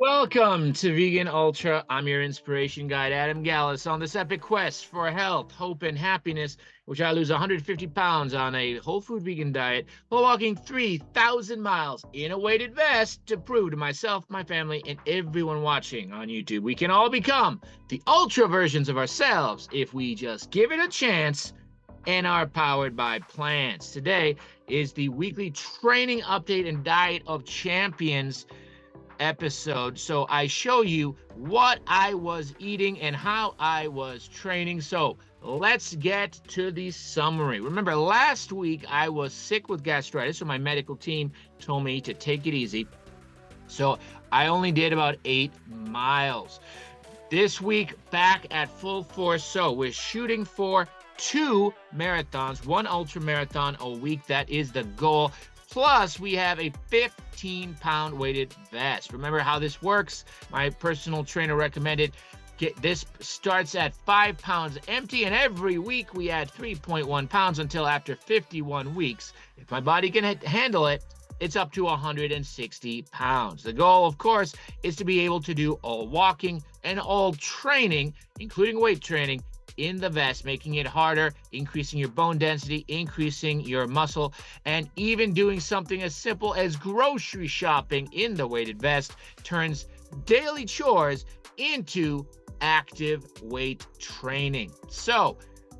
Welcome to Vegan Ultra. I'm your inspiration guide, Adam Gallus, on this epic quest for health, hope, and happiness, which I lose 150 pounds on a whole food vegan diet while walking 3,000 miles in a weighted vest to prove to myself, my family, and everyone watching on YouTube we can all become the ultra versions of ourselves if we just give it a chance and are powered by plants. Today is the weekly training update and diet of champions episode. So I show you what I was eating and how I was training. So let's get to the summary. Remember, last week I was sick with gastritis, so my medical team told me to take it easy. So I only did about 8 miles. This week, back at full force. So we're shooting for 2 marathons, 1 ultra marathon a week. That is the goal. Plus, we have a 15-pound weighted vest. Remember how this works? My personal trainer recommended this starts at 5 pounds empty, and every week we add 3.1 pounds until after 51 weeks. If my body can handle it, it's up to 160 pounds. The goal, of course, is to be able to do all walking and all training, including weight training, in the vest, making it harder, increasing your bone density, increasing your muscle, and even doing something as simple as grocery shopping in the weighted vest turns daily chores into active weight training. So,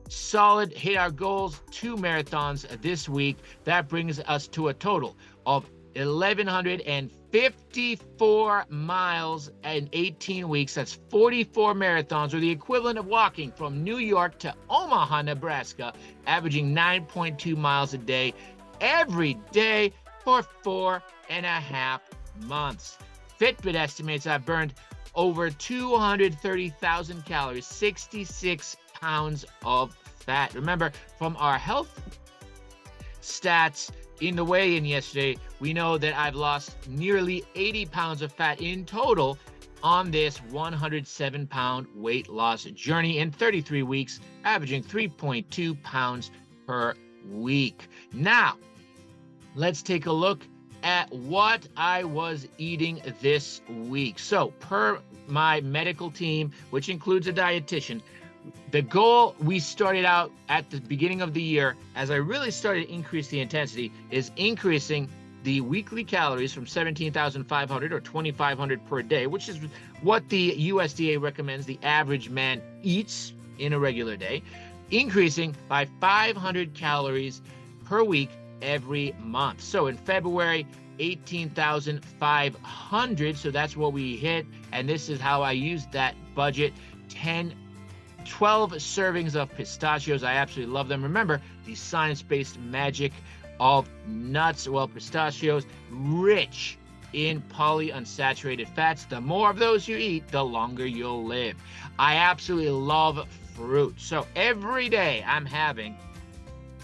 solid, hit our goals, 2 marathons this week. That brings us to a total of 1,154 miles in 18 weeks. That's 44 marathons, or the equivalent of walking from New York to Omaha, Nebraska, averaging 9.2 miles a day every day for 4.5 months. Fitbit estimates I've burned over 230,000 calories, 66 pounds of fat. Remember, from our health stats in the weigh-in yesterday, we know that I've lost nearly 80 pounds of fat in total on this 107-pound weight loss journey in 33 weeks, averaging 3.2 pounds per week. Now, let's take a look at what I was eating this week. So, per my medical team, which includes a dietitian, the goal we started out at the beginning of the year, as I really started to increase the intensity, is increasing the weekly calories from 17,500 or 2,500 per day, which is what the USDA recommends the average man eats in a regular day, increasing by 500 calories per week every month. So in February, 18,500. So that's what we hit. And this is how I used that budget. 12 servings of pistachios. I absolutely love them. Remember, the science-based magic of nuts. Well, pistachios, rich in polyunsaturated fats. The more of those you eat, the longer you'll live. I absolutely love fruit. So every day I'm having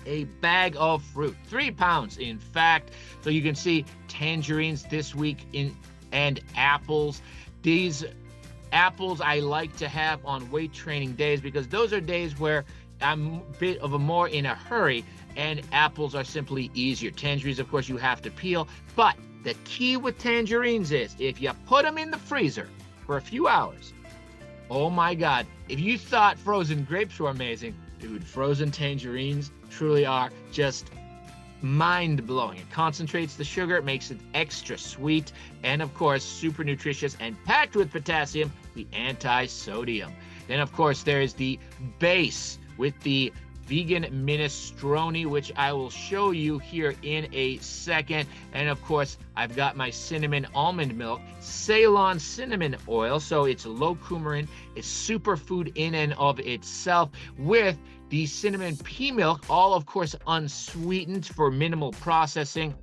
a bag of fruit, 3 pounds in fact. So you can see tangerines this week and apples. These apples I like to have on weight training days because those are days where I'm a bit of a more in a hurry, and apples are simply easier. Tangerines, of course, you have to peel, but the key with tangerines is if you put them in the freezer for a few hours, oh my God, if you thought frozen grapes were amazing, dude, frozen tangerines truly are just mind-blowing. It concentrates the sugar, it makes it extra sweet, and of course super nutritious and packed with potassium, the anti-sodium. Then of course there's the base with the vegan minestrone, which I will show you here in a second. And of course I've got my cinnamon almond milk, Ceylon cinnamon oil, so it's low coumarin, it's superfood in and of itself, with the cinnamon pea milk, all of course unsweetened for minimal processing,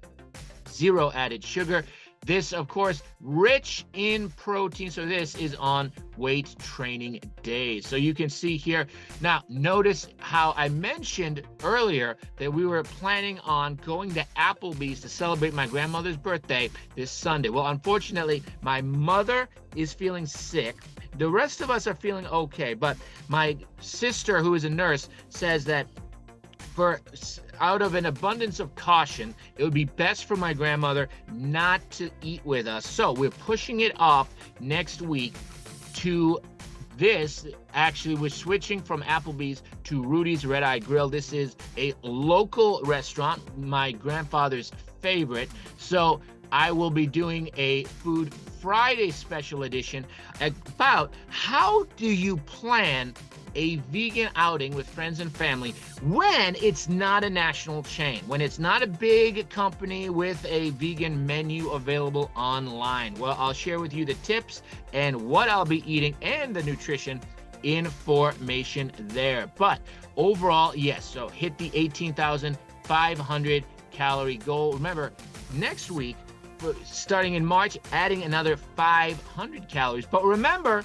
0 added sugar. This, of course, rich in protein. So this is on weight training days. So you can see here. Now, notice how I mentioned earlier that we were planning on going to Applebee's to celebrate my grandmother's birthday this Sunday. Well, unfortunately, my mother is feeling sick. The rest of us are feeling okay, but my sister, who is a nurse, says that for out of an abundance of caution, it would be best for my grandmother not to eat with us. So we're pushing it off next week to this. Actually, we're switching from Applebee's to Rudy's Red Eye Grill. This is a local restaurant, my grandfather's favorite. So I will be doing a Food Friday special edition about how do you plan a vegan outing with friends and family when it's not a national chain, when it's not a big company with a vegan menu available online. Well, I'll share with you the tips and what I'll be eating and the nutrition information there. But overall, yes, so hit the 18,500 calorie goal. Remember, next week, starting in March, adding another 500 calories. But remember,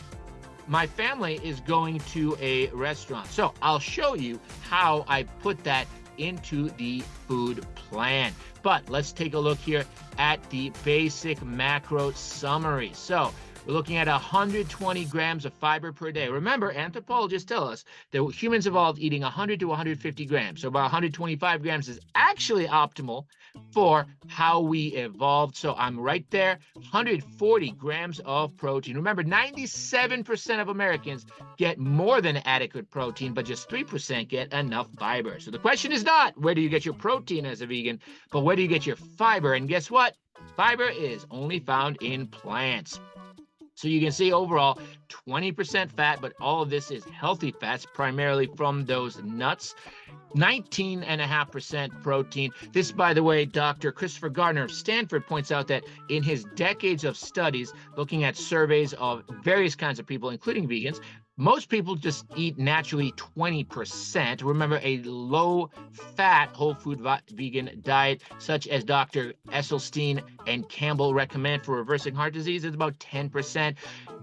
my family is going to a restaurant. So I'll show you how I put that into the food plan. But let's take a look here at the basic macro summary. So we're looking at 120 grams of fiber per day. Remember, anthropologists tell us that humans evolved eating 100 to 150 grams. So about 125 grams is actually optimal for how we evolved. So I'm right there, 140 grams of protein. Remember, 97% of Americans get more than adequate protein, but just 3% get enough fiber. So the question is not where do you get your protein as a vegan, but where do you get your fiber? And guess what? Fiber is only found in plants. So you can see overall 20% fat, but all of this is healthy fats, primarily from those nuts. 19.5% protein. This, by the way, Dr. Christopher Gardner of Stanford points out that in his decades of studies, looking at surveys of various kinds of people, including vegans, most people just eat naturally 20%. Remember, a low-fat, whole food vegan diet, such as Dr. Esselstyn and Campbell recommend for reversing heart disease, is about 10%.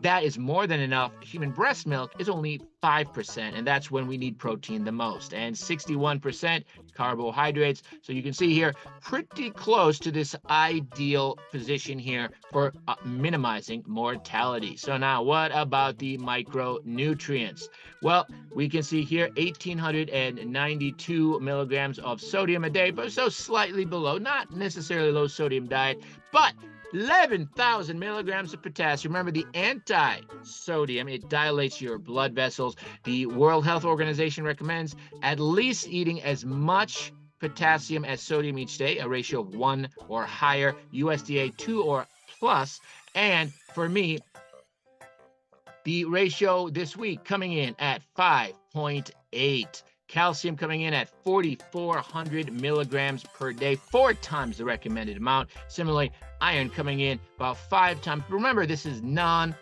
That is more than enough. Human breast milk is only 5%, and that's when we need protein the most. And 61% carbohydrates. So you can see here, pretty close to this ideal position here for minimizing mortality. So now, what about the micronutrients? Well, we can see here 1,892 milligrams of sodium a day, but so slightly below, not necessarily low sodium diet, but 11,000 milligrams of potassium. Remember, the anti-sodium, it dilates your blood vessels. The World Health Organization recommends at least eating as much potassium as sodium each day, a ratio of 1 or higher, USDA 2 or plus. And for me, the ratio this week coming in at 5.8. Calcium coming in at 4,400 milligrams per day, 4 times the recommended amount. Similarly, iron coming in about 5 times. Remember, this is non-heme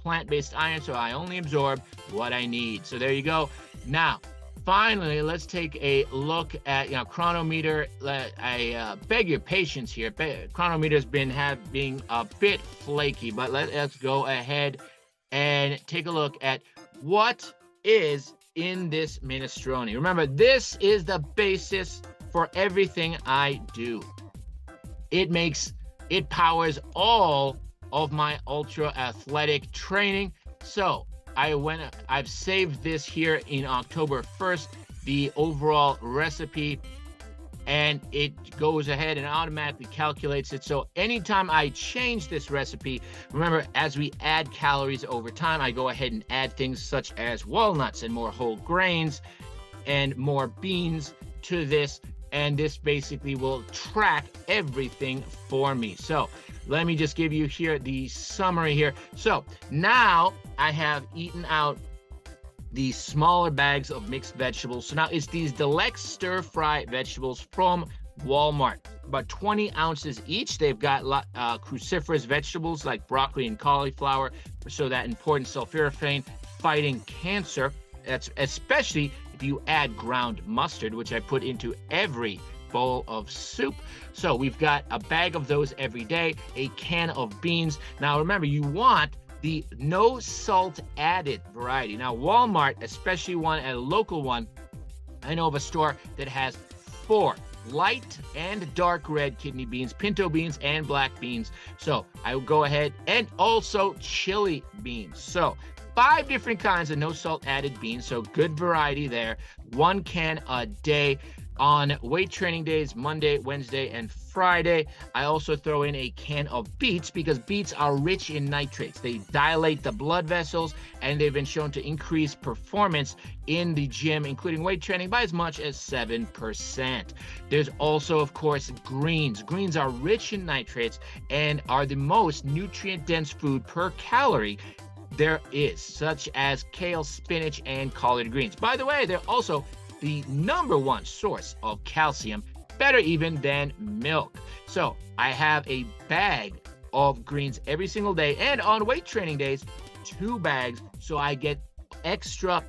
plant-based iron, so I only absorb what I need. So there you go. Now, finally, let's take a look at, chronometer. I beg your patience here. Chronometer's been being a bit flaky, but let's go ahead and take a look at what is in this minestrone. Remember, this is the basis for everything I do. It powers all of my ultra athletic training. So I've saved this here in October 1st, the overall recipe, and it goes ahead and automatically calculates it. So anytime I change this recipe, remember, as we add calories over time, I go ahead and add things such as walnuts and more whole grains and more beans to this. And this basically will track everything for me. So let me just give you here the summary here. So now I have eaten out these smaller bags of mixed vegetables. So now it's these deluxe stir-fry vegetables from Walmart, about 20 ounces each. They've got cruciferous vegetables like broccoli and cauliflower, so that important sulforaphane fighting cancer. That's especially if you add ground mustard, which I put into every bowl of soup. So we've got a bag of those every day, a can of beans. Now remember, you want the no salt added variety. Now Walmart, especially a local one, I know of a store that has 4 light and dark red kidney beans, pinto beans, and black beans. So I will go ahead, and also chili beans. So 5 different kinds of no salt added beans, so good variety there. 1 can a day on weight training days, Monday, Wednesday, and Friday. I also throw in a can of beets because beets are rich in nitrates. They dilate the blood vessels, and they've been shown to increase performance in the gym, including weight training, by as much as 7%. There's also, of course, greens. Greens are rich in nitrates and are the most nutrient-dense food per calorie there is, such as kale, spinach, and collard greens. By the way, they're also the #1 source of calcium, better even than milk. So I have a bag of greens every single day, and on weight training days, 2 bags, so I get extra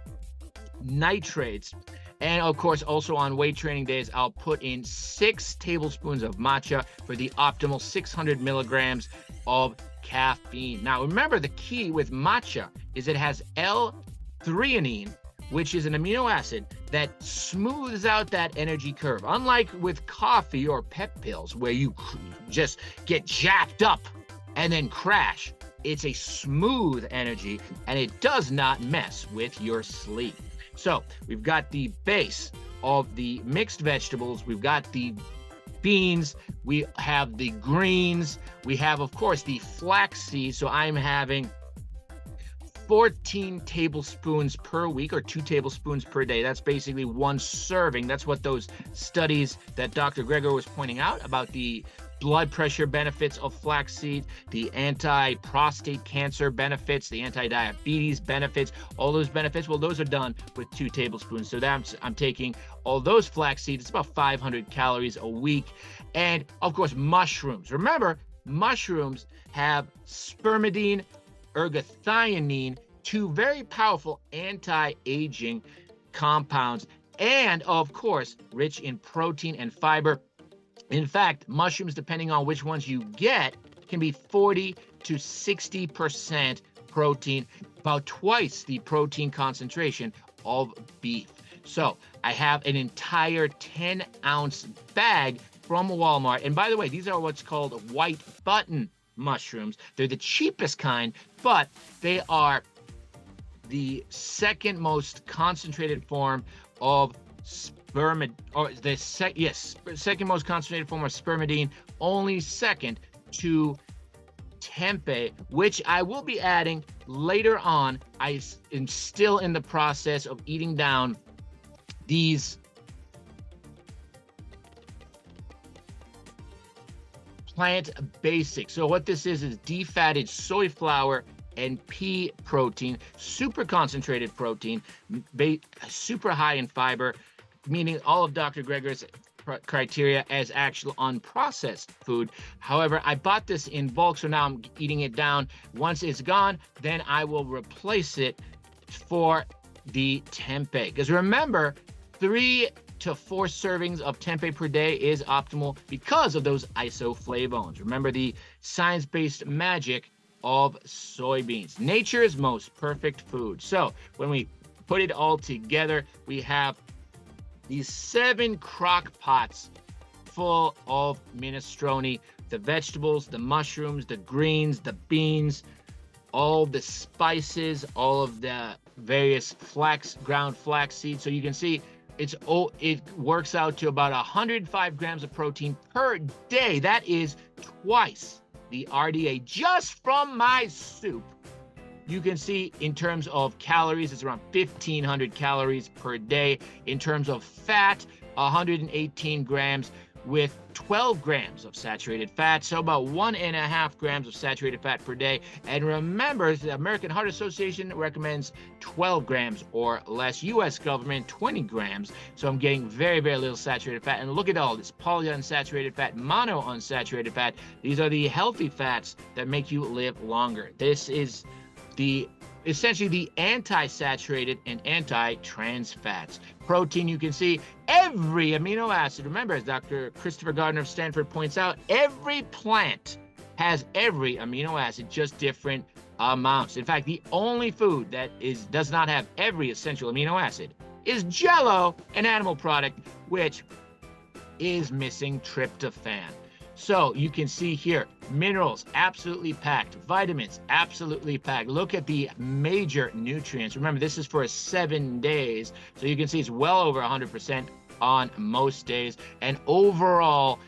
nitrates. And of course, also on weight training days, I'll put in 6 tablespoons of matcha for the optimal 600 milligrams of caffeine. Now, remember, the key with matcha is it has L-threonine, which is an amino acid that smooths out that energy curve. Unlike with coffee or pep pills, where you just get jacked up and then crash, it's a smooth energy, and it does not mess with your sleep. So we've got the base of the mixed vegetables, we've got the beans, we have the greens, we have, of course, the flax seeds. So I'm having 14 tablespoons per week, or 2 tablespoons per day. That's basically 1 serving. That's what those studies that Dr. Greger was pointing out about the blood pressure benefits of flaxseed, the anti-prostate cancer benefits, the anti-diabetes benefits, all those benefits. Well, those are done with 2 tablespoons. So that I'm taking all those flax seeds. It's about 500 calories a week. And of course, mushrooms. Remember, mushrooms have spermidine, ergothioneine, 2 very powerful anti-aging compounds, and of course, rich in protein and fiber. In fact, mushrooms, depending on which ones you get, can be 40 to 60% protein, about twice the protein concentration of beef. So I have an entire 10-ounce bag from Walmart. And by the way, these are what's called white button mushrooms. They're the cheapest kind, but they are the second most concentrated form of second most concentrated form of spermidine, only second to tempeh, which I will be adding later on. I am still in the process of eating down these plant basics. So what this is defatted soy flour and pea protein, super concentrated protein, super high in fiber, meaning all of Dr. Greger's criteria as actual unprocessed food. However, I bought this in bulk, so now I'm eating it down. Once it's gone, then I will replace it for the tempeh. Because remember, 3 to 4 servings of tempeh per day is optimal because of those isoflavones. Remember the science-based magic of soybeans, nature's most perfect food. So when we put it all together, we have these 7 crock pots full of minestrone, the vegetables, the mushrooms, the greens, the beans, all the spices, all of the various ground flax seeds. So you can see it works out to about 105 grams of protein per day. That is twice the RDA just from my soup. You can see in terms of calories, it's around 1,500 calories per day. In terms of fat, 118 grams with 12 grams of saturated fat. So about 1.5 grams of saturated fat per day. And remember, the American Heart Association recommends 12 grams or less. U.S. government, 20 grams. So I'm getting very, very little saturated fat. And look at all this polyunsaturated fat, monounsaturated fat. These are the healthy fats that make you live longer. This is essentially the anti-saturated and anti-trans fats. Protein, you can see every amino acid. Remember, as Dr. Christopher Gardner of Stanford points out, every plant has every amino acid, just different amounts. In fact, the only food that does not have every essential amino acid is Jell-O, an animal product, which is missing tryptophan. So you can see here, minerals absolutely packed, vitamins absolutely packed. Look at the major nutrients. Remember, this is for 7 days. So you can see it's well over 100% on most days. And overall,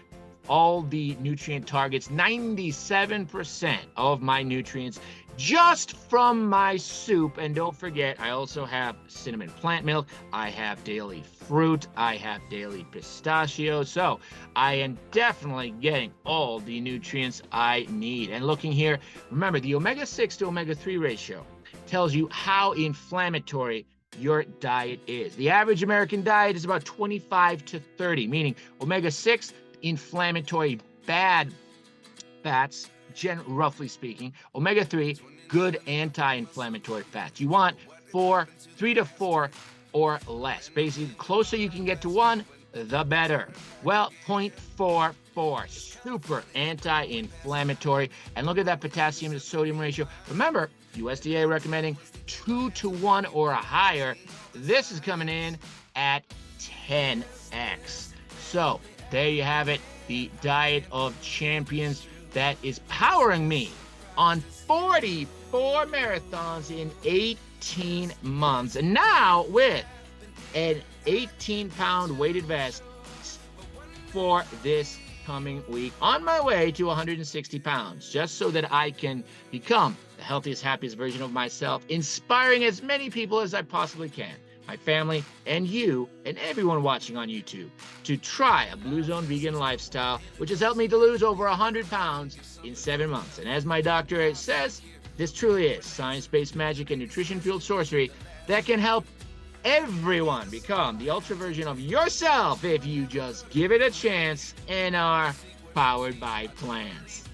all the nutrient targets, 97% of my nutrients just from my soup. And don't forget, I also have cinnamon plant milk, I have daily fruit, I have daily pistachios. So I am definitely getting all the nutrients I need. And looking here, remember the omega-6 to omega-3 ratio tells you how inflammatory your diet is. The average American diet is about 25 to 30, meaning omega-6, inflammatory bad fats, roughly speaking. Omega-3, good anti-inflammatory fats. You want 3 to 4 or less. Basically, the closer you can get to 1, the better. Well, 0.44, super anti-inflammatory. And look at that potassium to sodium ratio. Remember, USDA recommending 2 to 1 or higher. This is coming in at 10x. So there you have it, the diet of champions that is powering me on 44 marathons in 18 months. And now with an 18-pound weighted vest for this coming week, on my way to 160 pounds, just so that I can become the healthiest, happiest version of myself, inspiring as many people as I possibly can, my family, and you, and everyone watching on YouTube, to try a Blue Zone vegan lifestyle, which has helped me to lose over 100 pounds in 7 months. And as my doctor says, this truly is science-based magic and nutrition-fueled sorcery that can help everyone become the ultra version of yourself if you just give it a chance and are powered by plants.